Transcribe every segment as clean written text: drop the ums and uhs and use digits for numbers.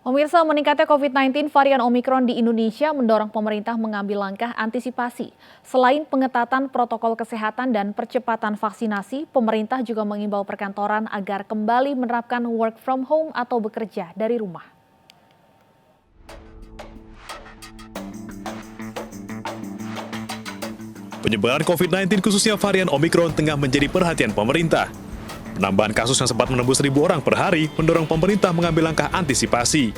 Pemirsa, meningkatnya COVID-19 varian Omikron di Indonesia mendorong pemerintah mengambil langkah antisipasi. Selain pengetatan protokol kesehatan dan percepatan vaksinasi, pemerintah juga mengimbau perkantoran agar kembali menerapkan work from home atau bekerja dari rumah. Penyebaran COVID-19 khususnya varian Omikron tengah menjadi perhatian pemerintah. Penambahan kasus yang sempat menembus 1.000 orang per hari mendorong pemerintah mengambil langkah antisipasi.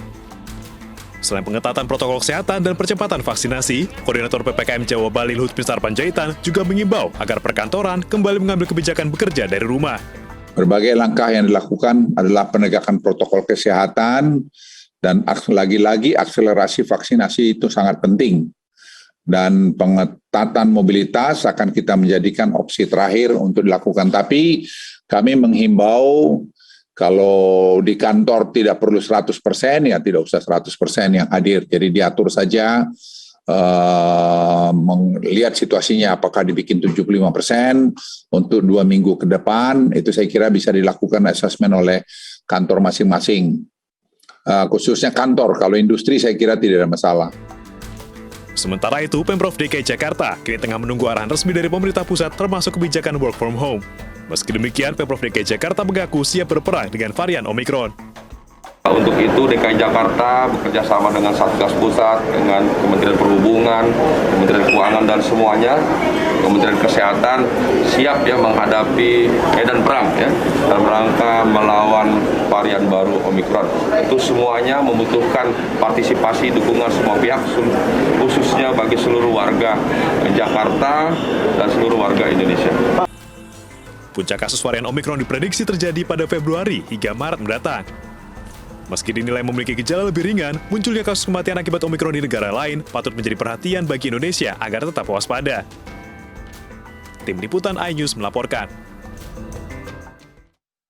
Selain pengetatan protokol kesehatan dan percepatan vaksinasi, Koordinator PPKM Jawa Bali Luhut Binsar Panjaitan juga mengimbau agar perkantoran kembali mengambil kebijakan bekerja dari rumah. Berbagai langkah yang dilakukan adalah penegakan protokol kesehatan dan lagi-lagi akselerasi vaksinasi itu sangat penting. Dan pengetatan mobilitas akan kita menjadikan opsi terakhir untuk dilakukan. Tapi kami menghimbau kalau di kantor tidak perlu 100%, ya tidak usah 100% yang hadir. Jadi diatur saja, melihat situasinya apakah dibikin 75% untuk 2 minggu ke depan, itu saya kira bisa dilakukan asesmen oleh kantor masing-masing. Khususnya kantor, kalau industri saya kira tidak ada masalah. Sementara itu, Pemprov DKI Jakarta kini tengah menunggu arahan resmi dari pemerintah pusat termasuk kebijakan work from home. Meski demikian, Pemprov DKI Jakarta mengaku siap berperang dengan varian Omikron. Untuk itu DKI Jakarta bekerja sama dengan Satgas Pusat, dengan Kementerian Perhubungan, Kementerian Keuangan dan semuanya, Kementerian Kesehatan siap ya menghadapi medan perang ya dalam rangka melawan varian baru Omikron. Itu semuanya membutuhkan partisipasi dukungan semua pihak, khususnya bagi seluruh warga Jakarta dan seluruh warga Indonesia. Puncak kasus varian Omikron diprediksi terjadi pada Februari hingga Maret mendatang. Meski dinilai memiliki gejala lebih ringan, munculnya kasus kematian akibat Omikron di negara lain patut menjadi perhatian bagi Indonesia agar tetap waspada. Tim Liputan iNews melaporkan.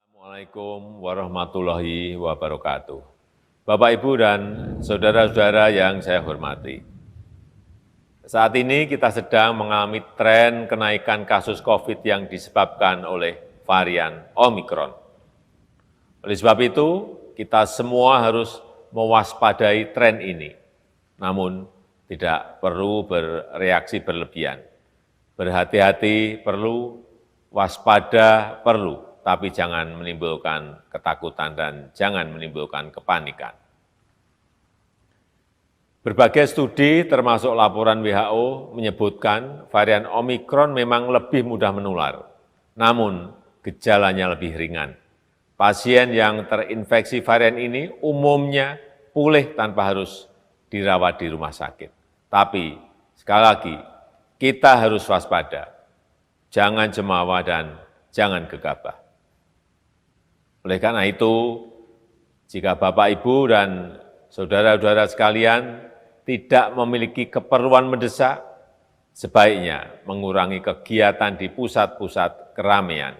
Assalamualaikum warahmatullahi wabarakatuh. Bapak, Ibu, dan saudara-saudara yang saya hormati. Saat ini kita sedang mengalami tren kenaikan kasus COVID yang disebabkan oleh varian Omikron. Oleh sebab itu, kita semua harus mewaspadai tren ini, namun tidak perlu bereaksi berlebihan. Berhati-hati perlu, waspada perlu, tapi jangan menimbulkan ketakutan dan jangan menimbulkan kepanikan. Berbagai studi termasuk laporan WHO menyebutkan varian Omikron memang lebih mudah menular, namun gejalanya lebih ringan. Pasien yang terinfeksi varian ini umumnya pulih tanpa harus dirawat di rumah sakit. Tapi sekali lagi, kita harus waspada, jangan cemawa dan jangan gegabah. Oleh karena itu, jika Bapak, Ibu, dan saudara-saudara sekalian tidak memiliki keperluan mendesak, sebaiknya mengurangi kegiatan di pusat-pusat keramaian.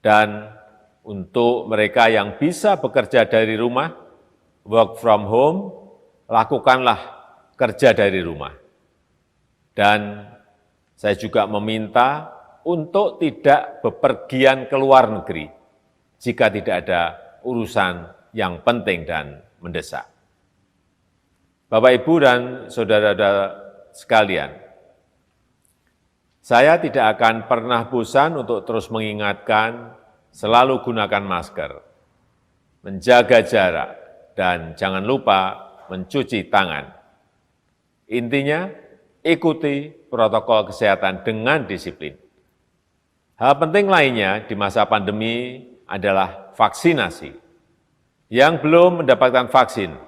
Dan untuk mereka yang bisa bekerja dari rumah, work from home, lakukanlah kerja dari rumah. Dan saya juga meminta untuk tidak bepergian ke luar negeri jika tidak ada urusan yang penting dan mendesak. Bapak, Ibu, dan saudara-saudara sekalian, saya tidak akan pernah bosan untuk terus mengingatkan selalu gunakan masker, menjaga jarak, dan jangan lupa mencuci tangan. Intinya, ikuti protokol kesehatan dengan disiplin. Hal penting lainnya di masa pandemi adalah vaksinasi. Yang belum mendapatkan vaksin,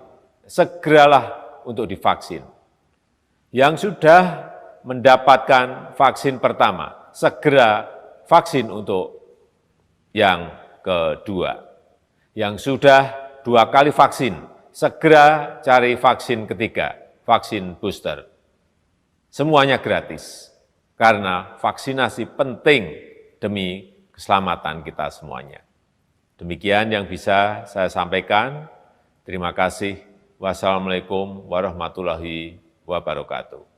segeralah untuk divaksin. Yang sudah mendapatkan vaksin pertama, segera vaksin untuk yang kedua. Yang sudah 2 kali vaksin, segera cari vaksin ketiga, vaksin booster. Semuanya gratis, karena vaksinasi penting demi keselamatan kita semuanya. Demikian yang bisa saya sampaikan. Terima kasih. Wassalamualaikum warahmatullahi wabarakatuh.